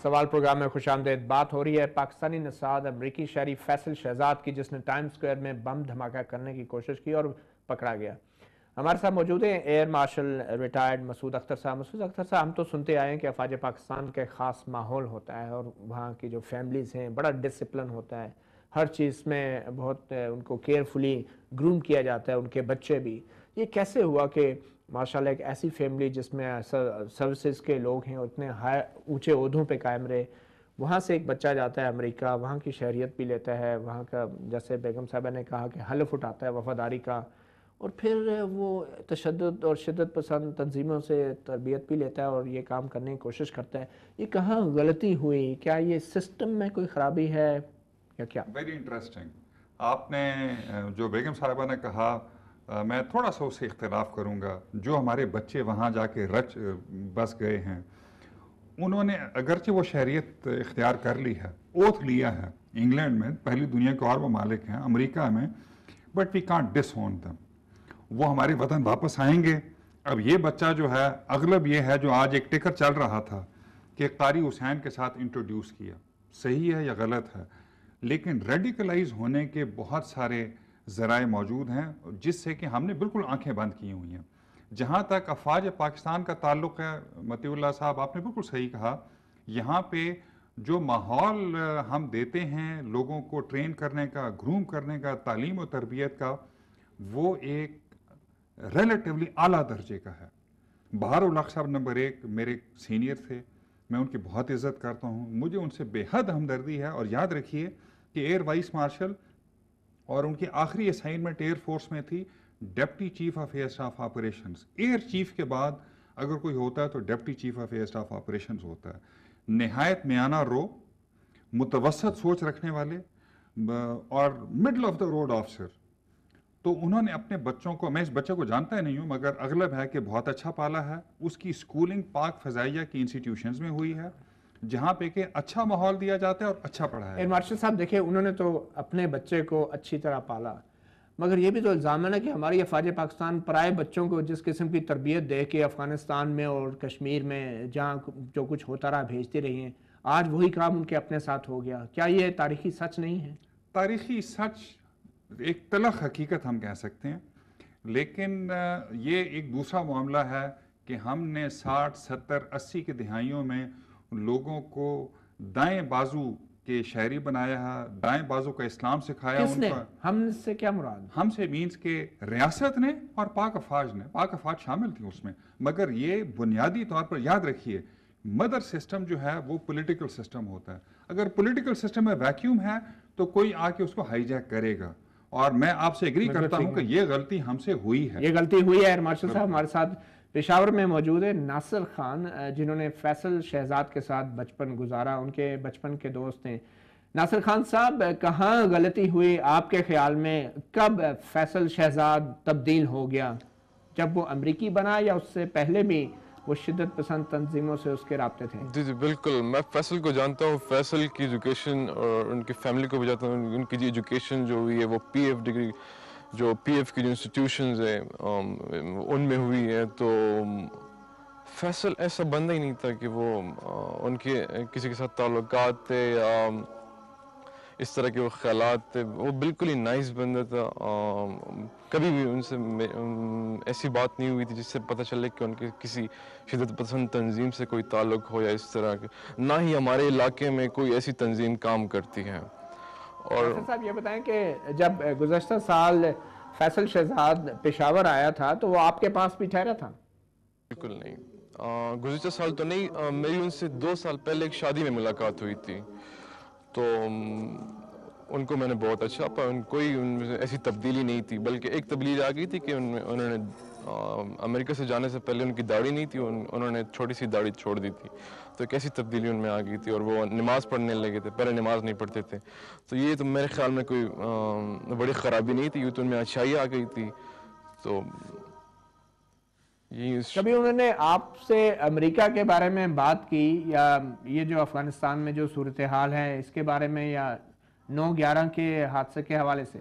سوال پروگرام میں خوش آمدید. بات ہو رہی ہے پاکستانی نژاد امریکی شہری فیصل شہزاد کی، جس نے ٹائم سکوائر میں بم دھماکہ کرنے کی کوشش کی اور پکڑا گیا. ہمارے ساتھ موجود ہیں ایئر مارشل ریٹائرڈ مسعود اختر صاحب. مسعود اختر صاحب، ہم تو سنتے آئے ہیں کہ افواج پاکستان کا خاص ماحول ہوتا ہے اور وہاں کی جو فیملیز ہیں بڑا ڈسپلن ہوتا ہے، ہر چیز میں بہت ان کو کیئرفلی گروم کیا جاتا ہے، ان کے بچے بھی. یہ کیسے ہوا کہ ماشاءاللہ ایک ایسی فیملی جس میں سروسز کے لوگ ہیں اور اتنے اونچے عہدوں پہ قائم رہے، وہاں سے ایک بچہ جاتا ہے امریکہ، وہاں کی شہریت بھی لیتا ہے، وہاں کا جیسے بیگم صاحبہ نے کہا کہ حلف اٹھاتا ہے وفاداری کا، اور پھر وہ تشدد اور شدت پسند تنظیموں سے تربیت بھی لیتا ہے اور یہ کام کرنے کی کوشش کرتا ہے. یہ کہاں غلطی ہوئی؟ کیا یہ سسٹم میں کوئی خرابی ہے یا کیا؟ Very interesting. آپ نے جو بیگم صاحبہ نے کہا، میں تھوڑا سا اسے اختلاف کروں گا. جو ہمارے بچے وہاں جا کے بس گئے ہیں، انہوں نے اگرچہ وہ شہریت اختیار کر لی ہے، اوتھ لیا ہے انگلینڈ میں، پہلی دنیا کے اور ممالک ہیں، امریکہ میں، بٹ وی کانٹ ڈس اون دم. وہ ہمارے وطن واپس آئیں گے. اب یہ بچہ جو ہے، اغلب یہ ہے جو آج ایک ٹکر چل رہا تھا کہ قاری حسین کے ساتھ انٹروڈیوس کیا، صحیح ہے یا غلط ہے، لیکن ریڈیکلائز ہونے کے بہت سارے ذرائع موجود ہیں جس سے کہ ہم نے بالکل آنکھیں بند کی ہوئی ہیں. جہاں تک افواج پاکستان کا تعلق ہے، مطیع اللہ صاحب آپ نے بالکل صحیح کہا. یہاں پہ جو ماحول ہم دیتے ہیں لوگوں کو ٹرین کرنے کا، گروم کرنے کا، تعلیم و تربیت کا، وہ ایک ریلیٹیولی اعلیٰ درجے کا ہے. بہار الحق صاحب نمبر 1 میرے سینئر تھے، میں ان کی بہت عزت کرتا ہوں، مجھے ان سے بے حد ہمدردی ہے. اور یاد رکھیے کہ ایئر وائس مارشل اور ان کی آخری اسائنمنٹ ایئر فورس میں تھی deputy chief of air staff operations. Air chief کے بعد اگر کوئی ہوتا ہے تو deputy chief of air staff operations ہوتا ہے. نہایت میانہ رو، متوسط سوچ رکھنے والے اور middle of the road officer. تو انہوں نے اپنے بچوں کو، میں اس بچے کو جانتا ہی نہیں ہوں مگر اغلب ہے کہ بہت اچھا پالا ہے. اس کی اسکولنگ پاک فضائیہ کی انسٹیٹیوشنز میں ہوئی ہے جہاں پہ کہ اچھا ماحول دیا جاتا ہے اور اچھا پڑھایا ہے. مارشل صاحب دیکھیں، انہوں نے تو اپنے بچے کو اچھی طرح پالا، مگر یہ بھی تو الزام ہے نا کہ ہماری افواج پاکستان پرائے بچوں کو جس قسم کی تربیت دے کے افغانستان میں اور کشمیر میں جہاں جو کچھ ہوتا رہا بھیجتے رہی ہیں، آج وہی کام ان کے اپنے ساتھ ہو گیا. کیا یہ تاریخی سچ نہیں ہے؟ تاریخی سچ ایک تلخ حقیقت ہم کہہ سکتے ہیں، لیکن یہ ایک دوسرا معاملہ ہے کہ ہم نے 60 70 80 کی دہائیوں میں لوگوں کو دائیں بازو کے شہری بنایا ہے، دائیں بازو کا اسلام سکھایا. کس نے؟ ہم سے کیا مراد؟ ہم سے مینس کہ ریاست نے اور پاک افواج نے، پاک افواج شامل تھی اس میں. مگر یہ بنیادی طور پر یاد رکھیے، مدر سسٹم جو ہے وہ پولیٹیکل سسٹم ہوتا ہے. اگر پولیٹیکل سسٹم میں ویکیوم ہے تو کوئی آ کے اس کو ہائی جیک کرے گا. اور میں آپ سے ایگری کرتا ہوں کہ یہ غلطی ہم سے ہوئی ہے. یہ غلطی ہوئی ہے. مارشل صاحب ہمارے ساتھ پشاور میں موجود ہے ناصر خان، جنہوں نے فیصل شہزاد کے ساتھ بچپن گزارا، ان کے بچپن کے دوست ہیں. ناصر خان صاحب، کہاں غلطی ہوئی آپ کے خیال میں؟ کب فیصل شہزاد تبدیل ہو گیا؟ جب وہ امریکی بنا یا اس سے پہلے بھی وہ شدت پسند تنظیموں سے اس کے رابطے تھے؟ جی بالکل، میں فیصل کو جانتا ہوں. فیصل کی ایجوکیشن اور ان کی فیملی کو بھی جانتا ہوں. ان کی جو ایجوکیشن جو ہوئی ہے وہ پی ایف ڈگری، جو پی ایف کی جو انسٹیٹیوشنز ہیں ان میں ہوئی ہے. تو فیصل ایسا بندہ ہی نہیں تھا کہ وہ ان کے کسی کے ساتھ تعلقات تھے یا اس طرح کے وہ خیالات تھے. وہ بالکل ہی نائس بندہ تھا. کبھی بھی ان سے ایسی بات نہیں ہوئی تھی جس سے پتہ چلے کہ ان کے کسی شدت پسند تنظیم سے کوئی تعلق ہو یا اس طرح کے. نہ ہی ہمارے علاقے میں کوئی ایسی تنظیم کام کرتی ہے. اور ناصر صاحب یہ بتائیں کہ جب گزشتہ سال فیصل شہزاد پشاور آیا تھا تو وہ آپ کے پاس بھی ٹھہرا تھا؟ بالکل نہیں، گزشتہ سال تو نہیں. میری ان سے 2 سال پہلے ایک شادی میں ملاقات ہوئی تھی. تو ان کو میں نے بہت اچھا پا. کوئی ان میں ایسی تبدیلی نہیں تھی، بلکہ ایک تبدیلی آ گئی تھی کہ انہوں نے امریکہ سے جانے سے پہلے ان کی داڑھی نہیں تھی، انہوں نے چھوٹی سی داڑھی چھوڑ دی تھی. تو ایک ایسی تبدیلی ان میں آ گئی تھی اور وہ نماز پڑھنے لگے تھے. پہلے نماز نہیں پڑھتے تھے. تو یہ تو میرے خیال میں کوئی بڑی خرابی نہیں تھی، یہ تو ان میں اچھائی آ گئی تھی. تو کبھی انہوں نے آپ سے امریکہ کے بارے میں بات کی یا یہ جو افغانستان میں جو صورتحال ہے اس کے بارے میں یا 9/11 کے حادثے کے حوالے سے؟